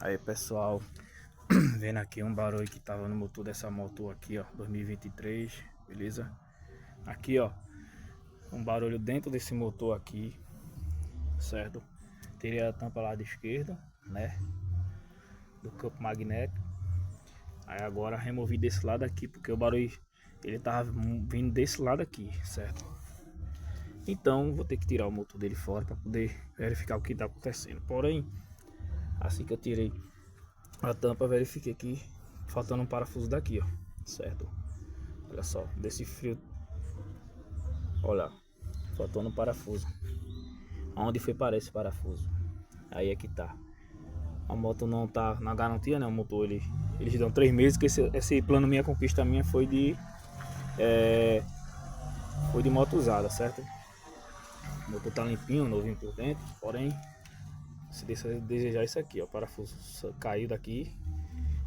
Aí pessoal, vendo aqui um barulho que tava no motor dessa moto aqui, ó, 2023, beleza? Aqui, ó, um barulho dentro desse motor aqui, certo? Teria a tampa lá da esquerda, né? Do campo magnético. Aí agora removi desse lado aqui, porque o barulho ele tava vindo desse lado aqui, certo? Então vou ter que tirar o motor dele fora para poder verificar o que tá acontecendo. Porém, assim que eu tirei a tampa, verifiquei que faltando um parafuso daqui, ó, certo? Olha só, desse frio, olha, faltando um parafuso. Onde foi para esse parafuso? Aí é que tá. A moto não tá na garantia, né? O motor eles dão 3 meses, que esse plano Minha Conquista minha foi de moto usada, certo? O motor tá limpinho, novinho por dentro, porém, se desejar isso aqui, ó, o parafuso caiu daqui.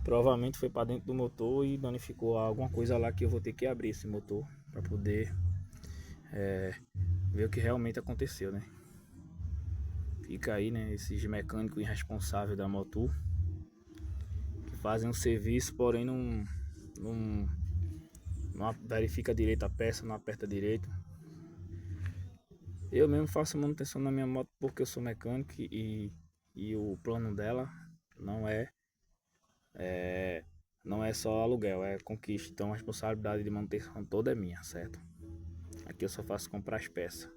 Provavelmente foi para dentro do motor e danificou alguma coisa lá que eu vou ter que abrir esse motor para poder ver o que realmente aconteceu, né? Fica aí, né, esses mecânicos irresponsáveis da moto que fazem um serviço, porém não verifica direito a peça, não aperta direito. Eu mesmo faço manutenção na minha moto porque eu sou mecânico e o plano dela não é, não é só aluguel, é conquista. Então a responsabilidade de manutenção toda é minha, certo? Aqui eu só faço comprar as peças.